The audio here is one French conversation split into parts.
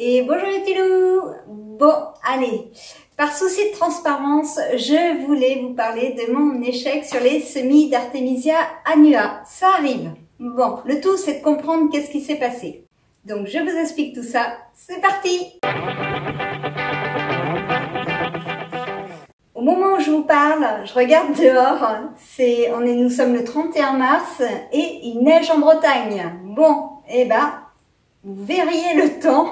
Et bonjour les petits loups. Bon, allez, par souci de transparence, je voulais vous parler de mon échec sur les semis d'Artemisia annua. Ça arrive. Bon, le tout c'est de comprendre qu'est-ce qui s'est passé. Donc je vous explique tout ça. C'est parti! Au moment où je vous parle, je regarde dehors, nous sommes le 31 mars et il neige en Bretagne. Bon, eh ben, vous verriez le temps.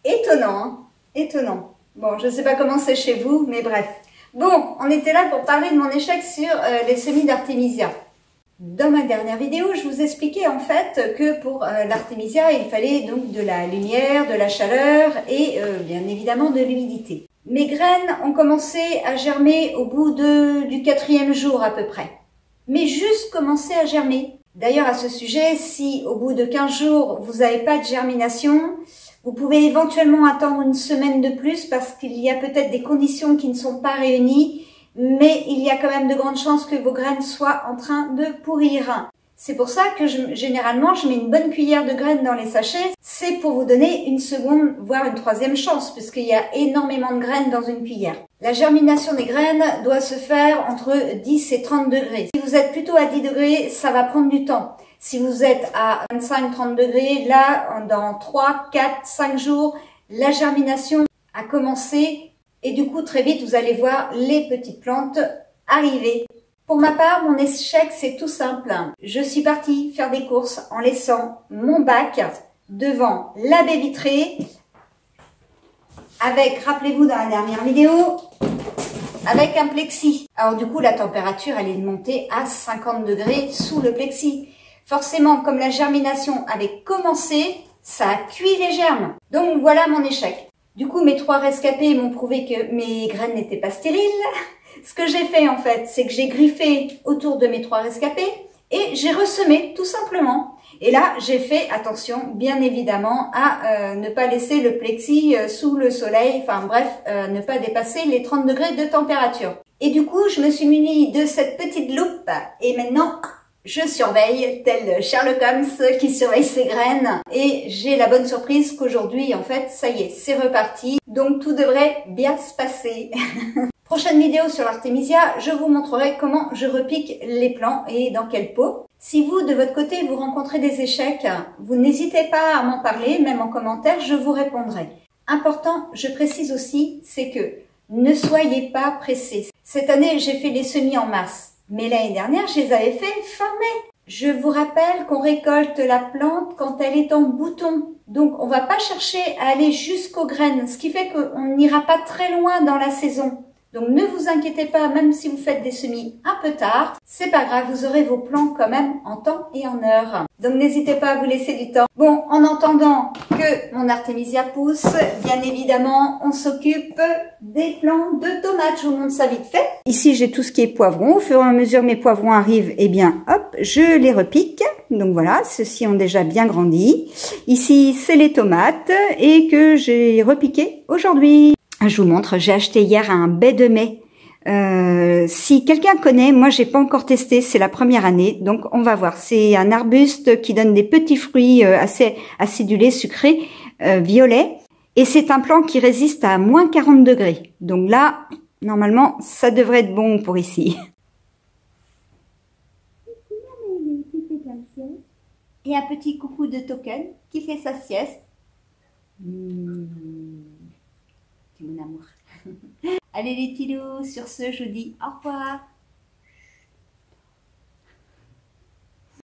Étonnant, hein? Étonnant. Bon, je ne sais pas comment c'est chez vous, mais bref. Bon, on était là pour parler de mon échec sur les semis d'Artemisia. Dans ma dernière vidéo, je vous expliquais en fait que pour l'Artemisia, il fallait donc de la lumière, de la chaleur et bien évidemment de l'humidité. Mes graines ont commencé à germer au bout du 4e jour à peu près. Mais juste commencé à germer. D'ailleurs à ce sujet, si au bout de 15 jours vous n'avez pas de germination, vous pouvez éventuellement attendre une semaine de plus parce qu'il y a peut-être des conditions qui ne sont pas réunies, mais il y a quand même de grandes chances que vos graines soient en train de pourrir. C'est pour ça que généralement je mets une bonne cuillère de graines dans les sachets. C'est pour vous donner une seconde, voire une 3e chance, puisqu'il y a énormément de graines dans une cuillère. La germination des graines doit se faire entre 10 et 30 degrés. Si vous êtes plutôt à 10 degrés, ça va prendre du temps. Si vous êtes à 25-30 degrés, là, dans 3, 4, 5 jours, la germination a commencé et du coup, très vite, vous allez voir les petites plantes arriver. Pour ma part, mon échec, c'est tout simple. Je suis partie faire des courses en laissant mon bac devant la baie vitrée avec, rappelez-vous dans la dernière vidéo, avec un plexi. Alors du coup, la température, elle est montée à 50 degrés sous le plexi. Forcément, comme la germination avait commencé, ça a cuit les germes. Donc voilà mon échec. Du coup, mes 3 rescapés m'ont prouvé que mes graines n'étaient pas stériles. Ce que j'ai fait en fait, c'est que j'ai griffé autour de mes 3 rescapés et j'ai ressemé tout simplement. Et là, j'ai fait attention, bien évidemment, à ne pas laisser le plexi sous le soleil, enfin bref, ne pas dépasser les 30 degrés de température. Et du coup, je me suis munie de cette petite loupe et maintenant, je surveille, tel Sherlock Holmes qui surveille ses graines. Et j'ai la bonne surprise qu'aujourd'hui, en fait, ça y est, c'est reparti. Donc tout devrait bien se passer. Prochaine vidéo sur l'Artemisia, je vous montrerai comment je repique les plants et dans quel pot. Si vous, de votre côté, vous rencontrez des échecs, vous n'hésitez pas à m'en parler, même en commentaire, je vous répondrai. Important, je précise aussi, c'est que ne soyez pas pressés. Cette année, j'ai fait les semis en mars, mais l'année dernière, je les avais fait fin mai. Je vous rappelle qu'on récolte la plante quand elle est en bouton. Donc, on va pas chercher à aller jusqu'aux graines, ce qui fait qu'on n'ira pas très loin dans la saison. Donc ne vous inquiétez pas, même si vous faites des semis un peu tard, c'est pas grave, vous aurez vos plants quand même en temps et en heure. Donc n'hésitez pas à vous laisser du temps. Bon, en attendant que mon Artemisia pousse, bien évidemment, on s'occupe des plants de tomates. Je vous montre ça vite fait. Ici, j'ai tout ce qui est poivron. Au fur et à mesure que mes poivrons arrivent, eh bien, hop, je les repique. Donc voilà, ceux-ci ont déjà bien grandi. Ici, c'est les tomates et que j'ai repiqué aujourd'hui. Je vous montre, j'ai acheté hier un baie de mai. Si quelqu'un connaît, moi j'ai pas encore testé, c'est la première année, donc on va voir. C'est un arbuste qui donne des petits fruits assez acidulés, sucrés, violets. Et c'est un plant qui résiste à moins 40 degrés. Donc là, normalement, ça devrait être bon pour ici. Et un petit coucou de Token qui fait sa sieste. Mon amour. Allez les petits loups, sur ce, je vous dis au revoir.